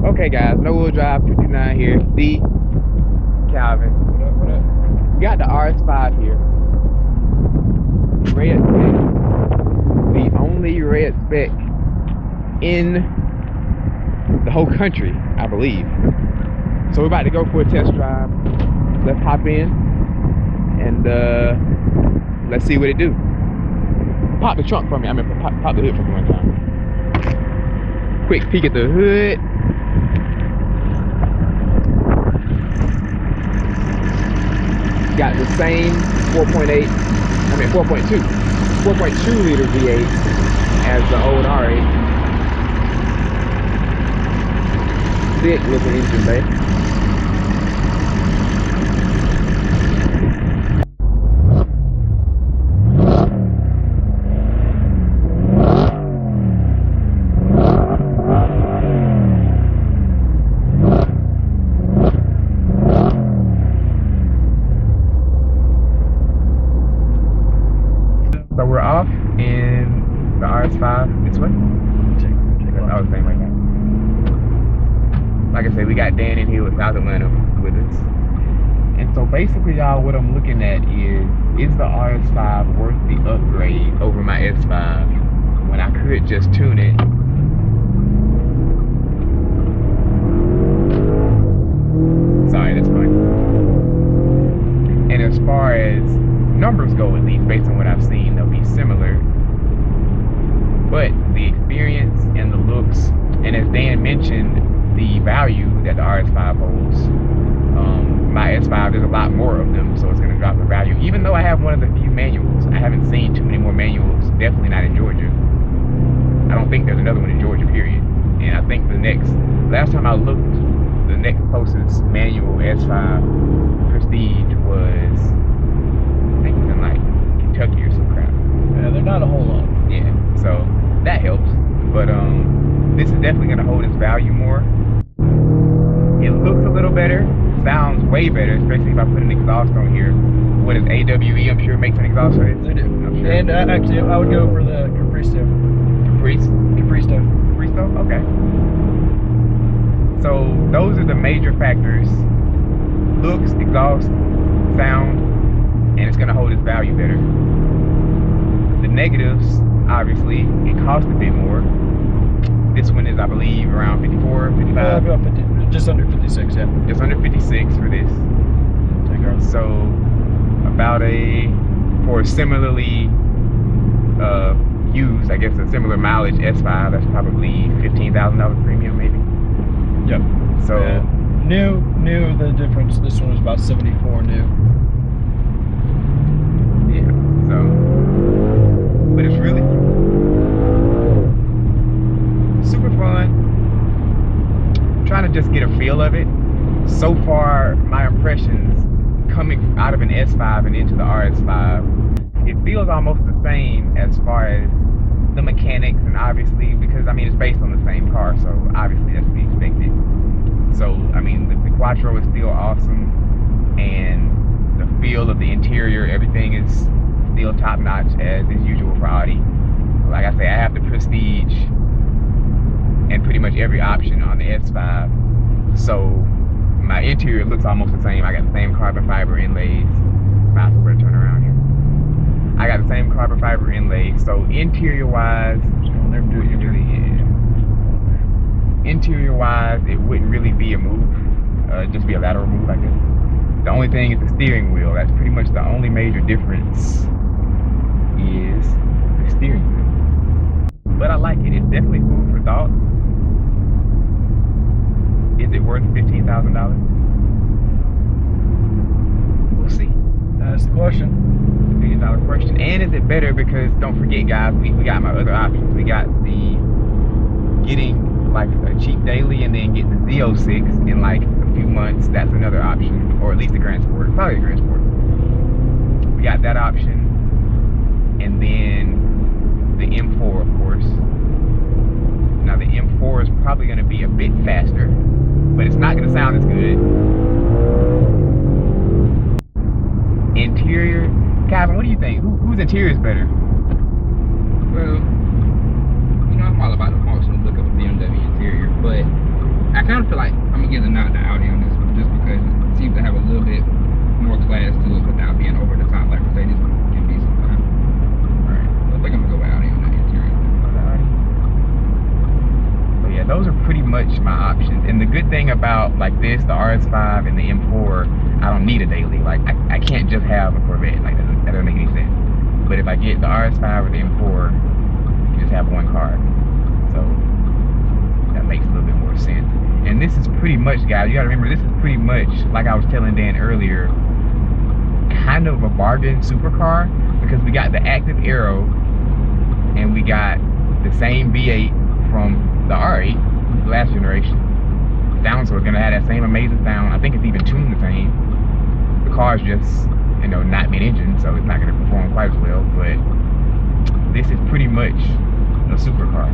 Okay, guys, no wheel drive 59 here. D Calvin. What up, what up? We got the RS5 here. Red spec. The only red spec in the whole country, I believe. So we're about to go for a test drive. Let's hop in and let's see what it do. Pop the trunk for me. I mean, pop the hood for me one time. Quick peek at the hood. Got the same 4.2 liter V8 as the old R8. Thick looking engine bay. So we're off in the RS5 this way. I was saying right now. Like I said, we got Dan in here with South Atlanta with us. And so basically, y'all, what I'm looking at is the RS5 worth the upgrade over my S5 when I could just tune it? Sorry, that's funny. And as far as numbers go, at least based on what I've seen, they'll be similar. But the experience and the looks, and as Dan mentioned, the value that the RS5 holds, my S5, there's a lot more of them, so it's going to drop the value. Even though I have one of the few manuals, I haven't seen too many more manuals, definitely not in Georgia. I don't think there's another one in Georgia, period. And I think last time I looked, the next closest manual S5 Prestige was, I think it was in like Kentucky or some crap. Yeah, they're not a whole lot. Yeah, so that helps. But this is definitely going to hold its value more. It looks a little better, sounds way better, especially if I put an exhaust on here. What is AWE? I'm sure makes an exhaust for this. They do. I'm sure. And actually, I would go for the Capristo. Capristo. Okay. So those are the major factors: looks, exhaust, sound, and it's going to hold its value better. The negatives, obviously, it costs a bit more. This one is, I believe, around 54, 55. About 50, just under 56, yeah. Just under 56 for this. So about for a similarly used, I guess a similar mileage S5, that's probably $15,000 premium maybe. Yep. So new, the difference, this one was about 74 new. Yeah, so, but it's really super fun. I'm trying to just get a feel of it. So far, my impressions coming out of an S5 and into the RS5, it feels almost the same as far as the mechanics, and obviously, because I mean it's based on the same car, so obviously that's to be expected. So I mean the Quattro is still awesome, and the feel of the interior, everything is still top notch as is usual for Audi. Like I say, I have the Prestige and pretty much every option on the S5, so my interior looks almost the same. I got the same carbon fiber inlays. Might as well turn around here. I got the same carbon fiber inlays, so interior wise, interior wise, it wouldn't really be a move. Just be a lateral move, I guess. The only thing is the steering wheel. That's pretty much the only major difference, is the steering wheel. But I like it. It's definitely food for thought. Is it worth $15,000? We'll see. That's the question. $1 million question. And is it better? Because don't forget, guys, we got my other options. We got the getting like a cheap daily and then getting the Z06 in like a few months. That's another option, or at least the Grand Sport. Probably the Grand Sport. We got that option, and then the M4, of course. Now the M4 is probably going to be a bit faster, but it's not going to sound as good. Interior, Calvin, what do you think? Whose interior is better? Well, you know, I'm all about the functional look of a BMW interior, but I kind feel like I'm gonna give the nod to Audi on this one, just because it seems to have a little bit more class to it without being over the top like Mercedes can be sometimes. All right, I think I'm gonna go with Audi on that interior. But yeah, those are pretty much my options. And the good thing about like this, the RS5 and the M4, I don't need a daily. Like I can't just have a Corvette. Like that doesn't make any sense. But if I get the RS5 or the M4, you can just have one car. So that makes a little bit more sense. And this is pretty much, guys, you gotta remember, this is pretty much, like I was telling Dan earlier, kind of a bargain supercar, because we got the active aero and we got the same V8 from the R8 last generation. Sounds are gonna have that same amazing sound. I think it's even tuned the same. The car's just, you know, not mid-engine, so it's not gonna perform quite as well, but this is pretty much a supercar.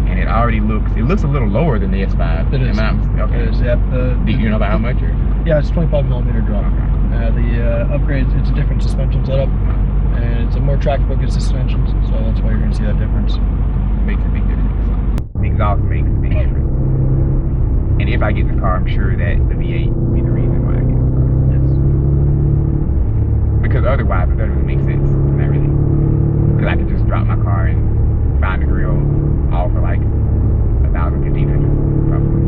And it already looks a little lower than the S5. It is. Okay. It is, yep. Do you know about how much? Or? Yeah, it's 25mm drop. Okay. The upgrades, it's a different suspension setup, and it's a more track-focused suspension, so that's why you're going to see that difference. Makes a big difference. The exhaust makes a big difference. And if I get the car, I'm sure that the V8 will be the reason why I get the car. Yes. Because otherwise, it doesn't really make sense. Not really. Because I could just drop my car and find the grill all for like 1,000, 1,500 probably.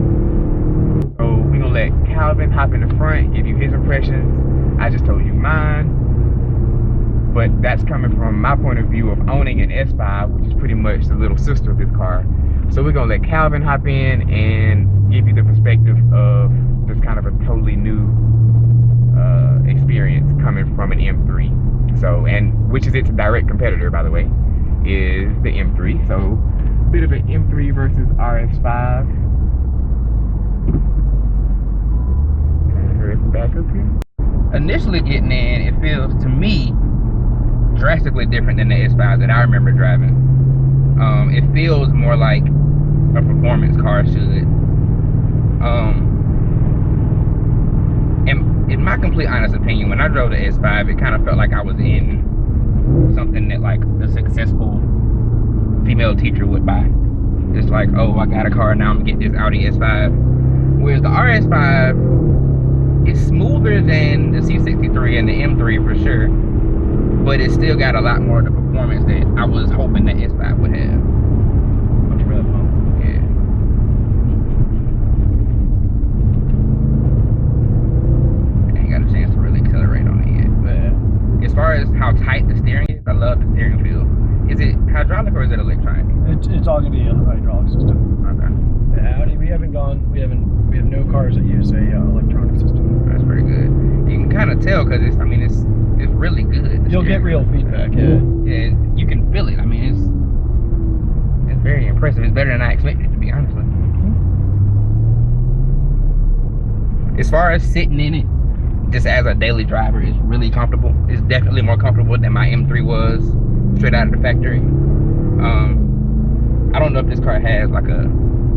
So we're gonna let Calvin hop in the front, give you his impressions. I just told you mine, but that's coming from my point of view of owning an S5, which is pretty much the little sister of this car. So we're gonna let Calvin hop in and give you the perspective of just kind of a totally new experience coming from an M3. So, and which is its direct competitor, by the way, is the M3. So bit of an M3 versus RS5. And back up here. Initially getting in, it feels to me drastically different than the S5 that I remember driving. It feels more like a performance car should. In my complete honest opinion, when I drove the S5, it kind of felt like I was in something that like a successful female teacher would buy. Just like, oh, I got a car, now I'm gonna get this Audi S5. Whereas the RS5 is smoother than the C63 and the M3 for sure, but it still got a lot more of the performance that I was hoping the S5 would have. Much rough, huh? Yeah. I ain't got a chance to really accelerate on it yet, but as far as how tight the steering is, I love the steering feel. Is it hydraulic or is it electronic? It's all going to be a hydraulic system. Okay. Audi, we have no cars that use a electronic system. That's pretty good. You can kind of tell because it's really good. You'll get real feedback, yeah. Yeah, you can feel it. I mean, it's very impressive. It's better than I expected, to be honest with you. As far as sitting in it, just as a daily driver, it's really comfortable. It's definitely more comfortable than my M3 was straight out of the factory. I don't know if this car has like a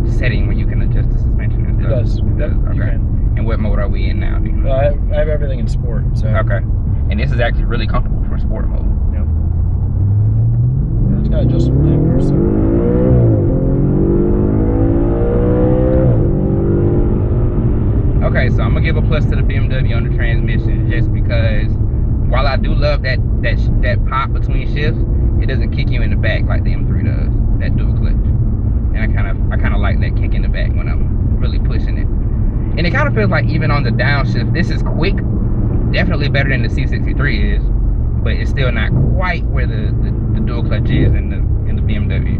setting where you can adjust the suspension and stuff. It does. It does. Okay. And what mode are we in now? Do you know? I have everything in sport. So. Okay. And this is actually really comfortable for sport mode. Yep. Yeah, it's got adjustable dampers. So. Okay, so I'm gonna give a plus to the BMW on the transmission just because while I do love that pop between shifts, it doesn't kick you in the back like the M3 does, that dual clutch. And I kind of like that kick in the back when I'm really pushing it. And it kind of feels like even on the downshift, this is quick, definitely better than the C63 is, but it's still not quite where the dual clutch is in the BMW.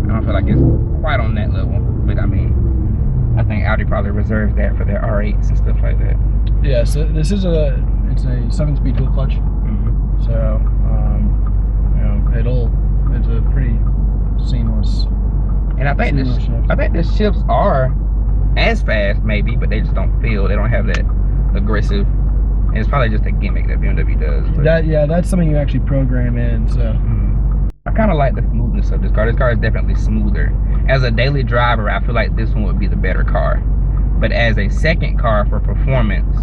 I don't feel like it's quite on that level, but I mean, I think Audi probably reserves that for their R8s and stuff like that. Yeah, so this is it's a 7-speed dual clutch. Mm-hmm. So, it's a pretty seamless. And I think the shifts are as fast maybe, but they just don't feel, they don't have that aggressive. And it's probably just a gimmick that BMW does. But that's something you actually program in. So I kind of like the smoothness of this car. This car is definitely smoother. As a daily driver, I feel like this one would be the better car. But as a second car for performance,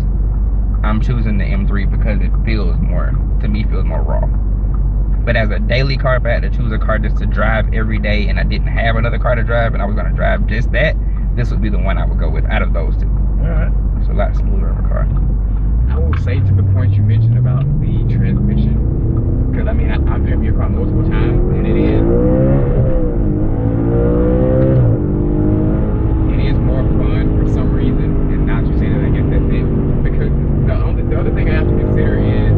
I'm choosing the M3 because it feels more, to me, feels more raw. But as a daily car, if I had to choose a car just to drive every day and I didn't have another car to drive and I was going to drive just that, this would be the one I would go with out of those two. Alright. It's a lot smoother of a car. I will say to the point you mentioned about the transmission, because I mean I've driven your car multiple times, and it is more fun for some reason. And now that you say that, I guess that's it. Because the other thing I have to consider is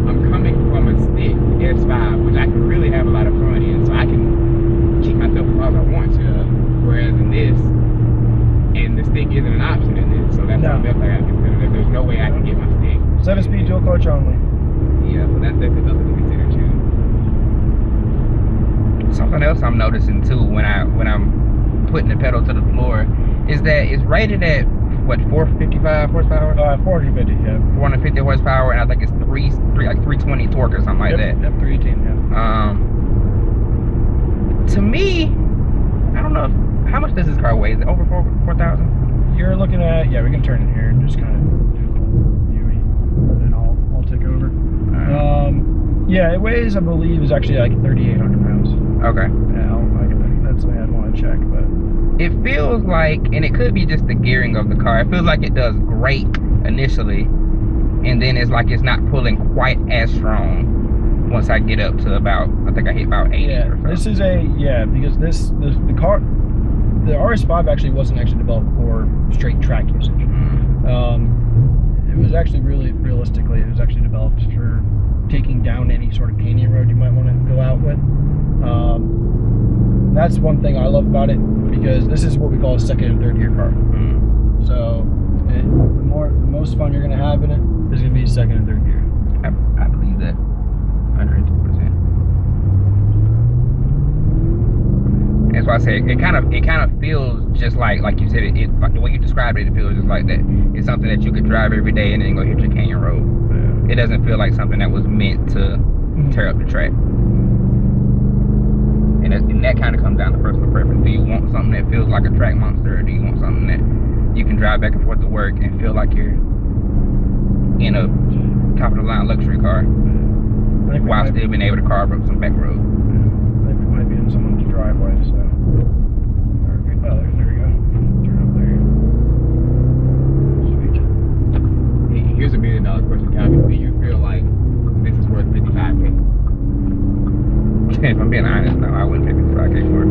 I'm coming from a stick S5, which I can really have a lot of fun in, so I can keep myself as far as I want to. Whereas in this, and the stick isn't an option in this, so that's something else I got to consider. There's no way I can get my stick. 7-speed dual clutch only. Yeah, so that's definitely something to consider too. Something else I'm noticing too when I'm putting the pedal to the floor is that it's rated at what, 455 horsepower? 450, yeah. 450 horsepower, and I think it's 320 torque or something like that. Yep, 318, yeah. To me, I don't know how much does this car weigh? Is it over 4,000? You're looking at, yeah, we can turn it here and just kind of do a little viewing, and then I'll take over. Yeah, it weighs, I believe, is actually like 3,800 pounds. Okay. Yeah, that's something I'd want to check, but it feels like, and it could be just the gearing of the car, it feels like it does great initially, and then it's like it's not pulling quite as strong once I get up to about, I think I hit about 80 yeah, or so. this is because the car, the RS5 actually wasn't actually developed for straight track usage. It was actually realistically, it was actually developed for taking down any sort of canyon road you might want to go out with. That's one thing I love about it, because this is what we call a second and third gear car. So the most fun you're going to have in it is going to be second and third gear. I believe that 102%. That's why I say it kind of feels just like you said, like the way you described it, it feels just like that. It's something that you could drive every day and then go hit your canyon road. It doesn't feel like something that was meant to tear up the track. And that kind of comes down to personal preference. Do you want something that feels like a track monster, or do you want something that you can drive back and forth to work and feel like you're in a top of the line luxury car while still being able to carve up some back road? I think we might be in someone's driveway, so. Oh, there we go. Turn up there. Sweet. Here's $1 million question, Calvin. Do you feel like this is worth 55K? If I'm being honest, no, I wouldn't pay 55K for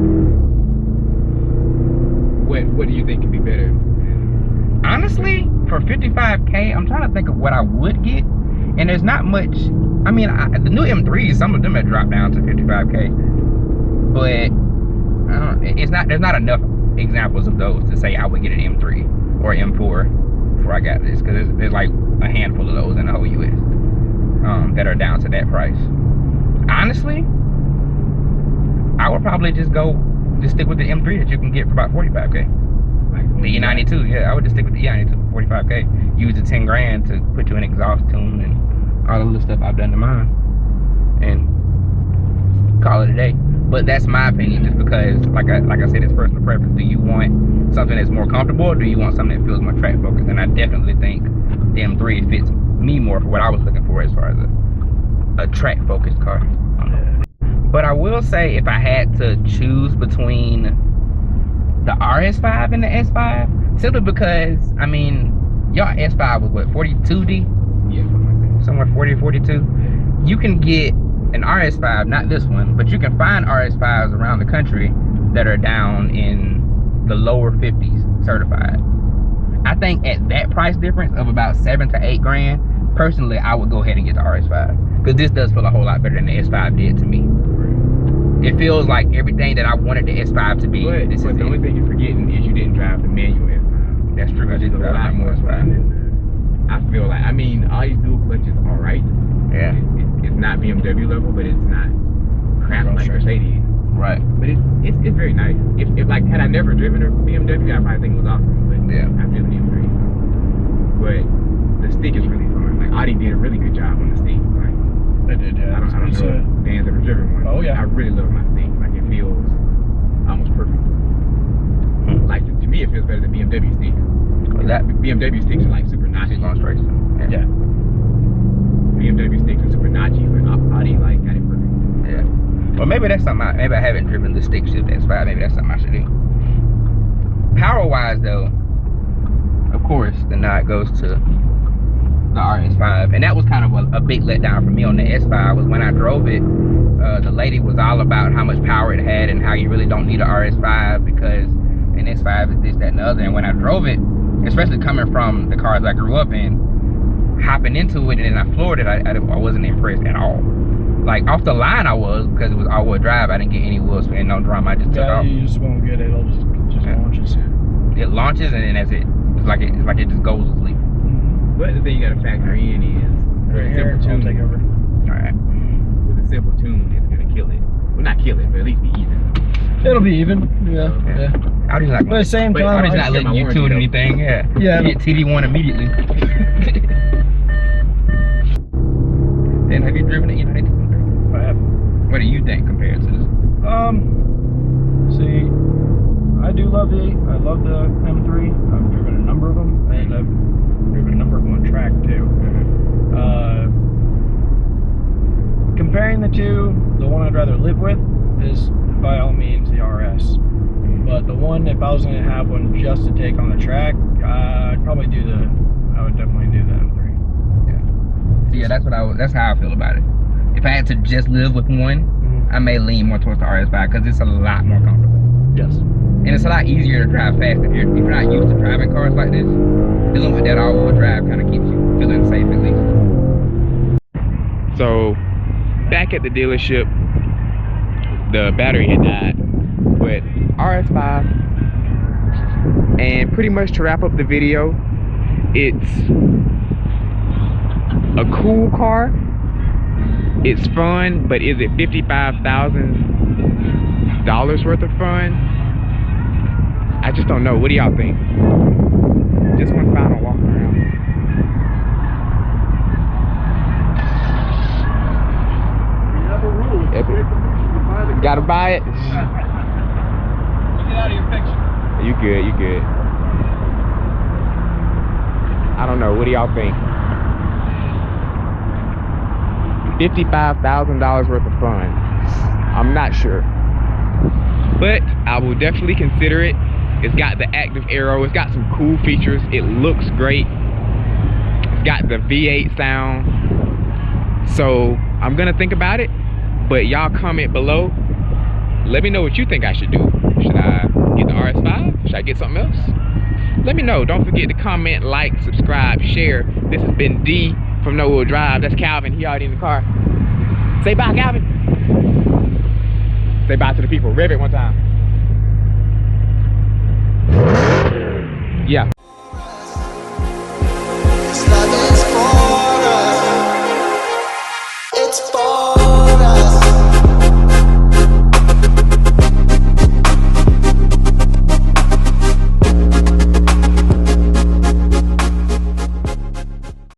it. What do you think could be better? Honestly, for 55K, I'm trying to think of what I would get, and there's not much. I mean, the new M3s, some of them have dropped down to 55K, but there's not enough examples of those to say I would get an M3 or M4 before I got this, because there's like a handful of those in the whole US that are down to that price. Honestly, I would probably just stick with the M3 that you can get for about 45K. Like The E92, yeah, I would just stick with the E92 for 45K. Use the 10 grand to put you an exhaust tune and all of the stuff I've done to mine, and call it a day. But that's my opinion, just because, like I said, it's personal preference. Do you want something that's more comfortable, or do you want something that feels more track focused? And I definitely think the M3 fits me more for what I was looking for as far as a track focused car. But I will say, if I had to choose between the RS5 and the S5, simply because, I mean, y'all S5 was what, 42D? Yeah, something like that. Somewhere 40 or 42. You can get an RS5, not this one, but you can find RS5s around the country that are down in the lower 50s certified. I think at that price difference of about 7 to 8 grand, personally, I would go ahead and get the RS5, because this does feel a whole lot better than the S5 did to me. It feels like everything that I wanted the S5 to be. But the only thing you're forgetting is you didn't drive the manual S5. That's true. I did drive a lot more fun. I feel like, I mean, all these dual clutches are alright. Yeah. It's not BMW level, but it's not crap like Mercedes. Right. But it's very nice. If like, had I never driven a BMW, I probably think it was awesome. But yeah, I've driven the M3. But the stick is really fun. Like, Audi did a really good job on the stick. Like, They did, yeah. I don't know if Dan's ever driven one. Oh yeah. I really love my stick. Like, it feels almost perfect. Like, to me, it feels better than BMW sticks. That BMW sticks are like super notchy. long straight. Yeah. BMW sticks are super notchy, but Audi like got it perfect. Yeah. Well, maybe that's something. Maybe I haven't driven the stick shift S5. Maybe that's something I should do. Power wise though, of course, the nod goes to the RS5, and that was kind of a big letdown for me on the S5. Was when I drove it, the lady was all about how much power it had and how you really don't need an RS5 because an S5 is this, that, and the other. And when I drove it, especially coming from the cars I grew up in, hopping into it and then I floored it, I wasn't impressed at all. Like off the line I was, because it was all-wheel drive. I didn't get any wheel spin, no drama. I just took off. You just won't get it. It'll just launches. It launches and then that's it. It's like it just goes to sleep. But the thing you gotta factor in is with a simple tune. Take over. All right. With a simple tune, it's gonna kill it. Well, not kill it, but at least be even. It'll be even. Yeah. Okay. Audi's not. But at the same time, Audi's not letting you tune anything. Yeah. Yeah. You get TD1 immediately. Then have you driven an E90? I have. What do you think compared to this? See, I do love the M3. I've driven a number of them, and I've driven a number of them on track too. Comparing the two, the one I'd rather live with is by all means the RS. But the one, if I was going to have one just to take on the track, I would definitely do the M3. Yeah, that's how I feel about it. If I had to just live with one, I may lean more towards the RS5 because it's a lot more comfortable. Yes. And it's a lot easier to drive fast if you're not used to driving cars like this. Dealing with that all-wheel drive kind of keeps you feeling safe at least. So, back at the dealership, the battery had died, but RS5, and pretty much to wrap up the video, it's a cool car. It's fun, but is it $55,000 worth of fun? I just don't know. What do y'all think? Just one final walk around. Epic. Gotta buy it. Get out of your picture. You good, you good. I don't know. What do y'all think? $55,000 worth of fun. I'm not sure. But I will definitely consider it. It's got the active aero. It's got some cool features. It looks great. It's got the V8 sound. So I'm gonna think about it. But y'all comment below. Let me know what you think I should do. Should I get the RS5? Should I get something else? Let me know. Don't forget to comment, like, subscribe, share. This has been D from No Wheel Drive. That's Calvin. He already in the car. Say bye, Calvin. Say bye to the people. Rev it one time. Yeah.